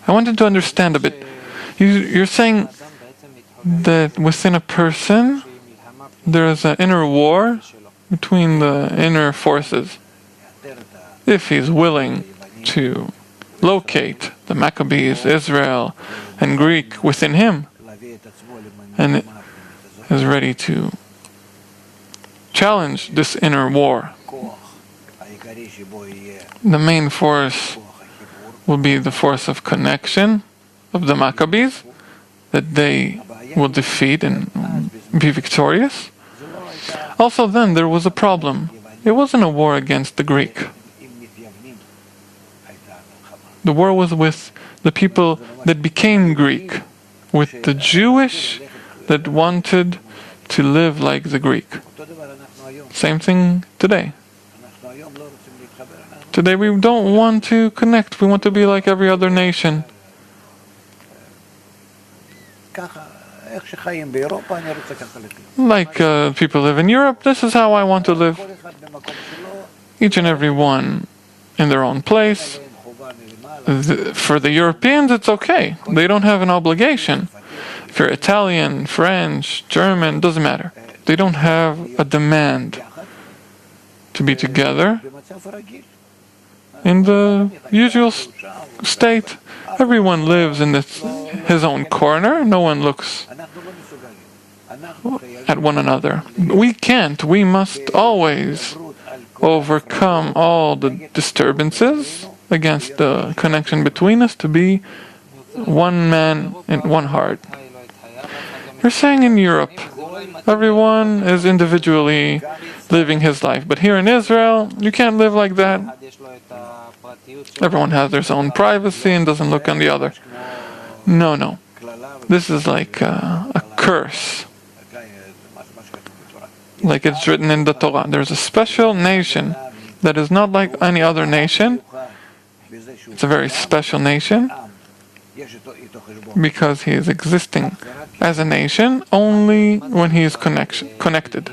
I wanted to understand a bit. You're saying that within a person there is an inner war between the inner forces. If he's willing to locate the Maccabees, Israel, and Greek within him, and is ready to challenge this inner war, the main force will be the force of connection of the Maccabees, that they will defeat and be victorious. Also then there was a problem. It wasn't a war against the Greek. The war was with the people that became Greek, with the Jewish that wanted to live like the Greek. Same thing today. Today we don't want to connect, we want to be like every other nation. Like people live in Europe, this is how I want to live. Each and every one in their own place. For the Europeans, it's okay. They don't have an obligation. If you're Italian, French, German, doesn't matter. They don't have a demand to be together. In the usual state, everyone lives in his own corner. No one looks at one another. We can't. We must always overcome all the disturbances against the connection between us to be one man and one heart. You're saying in Europe, everyone is individually living his life. But here in Israel, you can't live like that. Everyone has their own privacy and doesn't look on the other. No. This is like a curse. Like it's written in the Torah. There's a special nation that is not like any other nation. It's a very special nation because he is existing as a nation only when he is connected.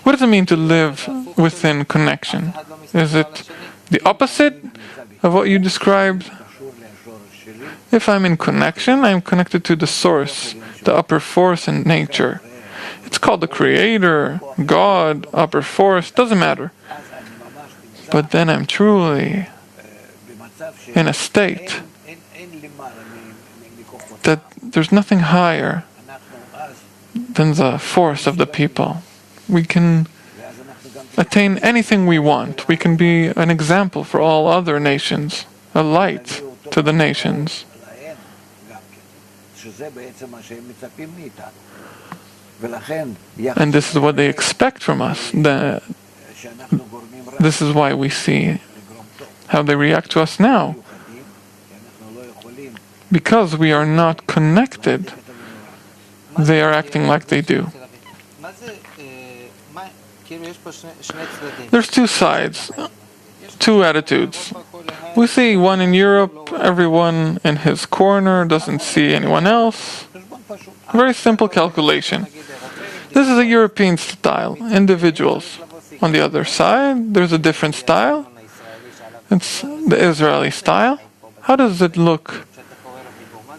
What does it mean to live within connection? Is it the opposite of what you described? If I'm in connection, I'm connected to the source, the upper force in nature. It's called the creator, God, upper force, doesn't matter. But then I'm truly in a state that there's nothing higher than the force of the people. We can attain anything we want. We can be an example for all other nations, a light to the nations. And this is what they expect from us. This is why we see how they react to us now. Because we are not connected, they are acting like they do. There's two sides, two attitudes. We see one in Europe, everyone in his corner doesn't see anyone else. Very simple calculation. This is a European style, individuals. On the other side, there's a different style. It's the Israeli style. How does it look?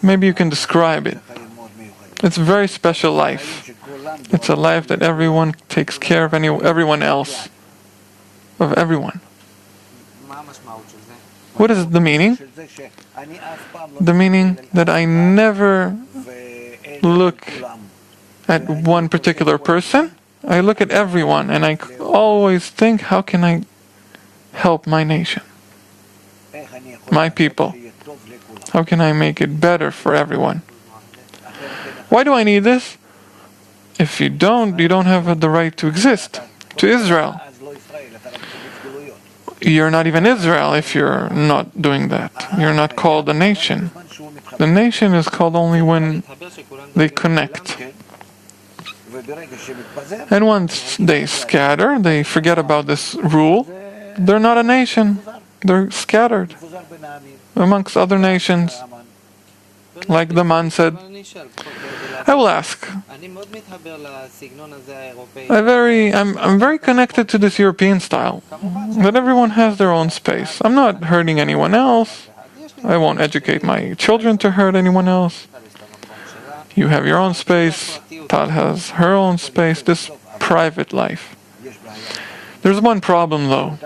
Maybe you can describe it. It's a very special life. It's a life that everyone takes care of everyone else. Of everyone. What is the meaning? The meaning that I never look at one particular person. I look at everyone and I always think, how can I help my nation? My people. How can I make it better for everyone? Why do I need this? If you don't have the right to exist. To Israel. You're not even Israel if you're not doing that. You're not called a nation. The nation is called only when they connect. And once they scatter, they forget about this rule, they're not a nation. They're scattered amongst other nations. Like the man said, I will ask. I'm very connected to this European style, that everyone has their own space. I'm not hurting anyone else. I won't educate my children to hurt anyone else. You have your own space. Tal has her own space. This private life. There's one problem, though,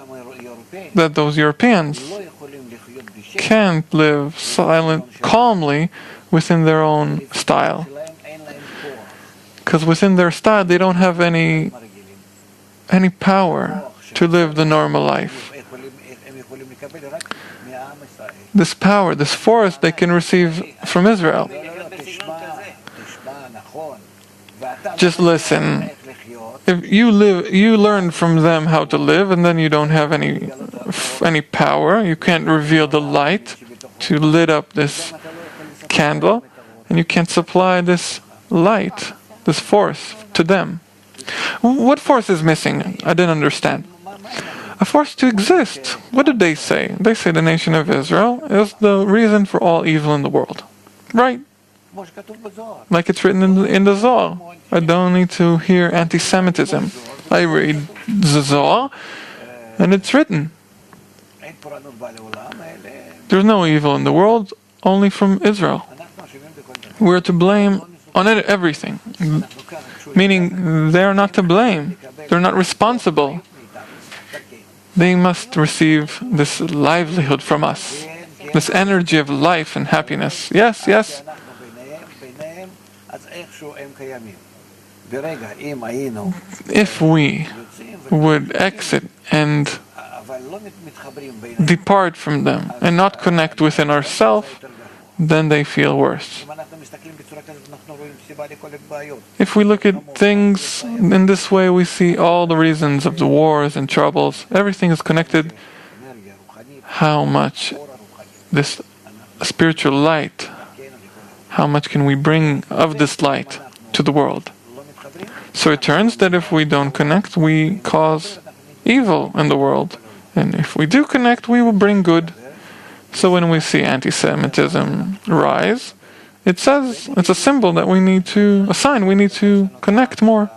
that those Europeans can't live calmly within their own style. Because within their style, they don't have any power to live the normal life. This power, this force, they can receive from Israel. Just listen. If you learn from them how to live, and then you don't have any power. You can't reveal the light to lit up this candle, and you can't supply this light, this force, to them. What force is missing? I didn't understand. A force to exist. What did they say? They say the nation of Israel is the reason for all evil in the world. Right? Like it's written in the Zohar. I don't need to hear anti-Semitism. I read the Zohar, and it's written. There's no evil in the world, only from Israel. We're to blame on everything. Meaning, they're not to blame. They're not responsible. They must receive this livelihood from us. This energy of life and happiness. Yes, yes. If we would exit and depart from them and not connect within ourselves, then they feel worse. If we look at things in this way, we see all the reasons of the wars and troubles. Everything is connected. How much this spiritual light, how much can we bring of this light to the world? So it turns that if we don't connect, we cause evil in the world. And if we do connect, we will bring good. So when we see anti-Semitism rise, it says, it's a symbol that we need to, a sign we need to connect more.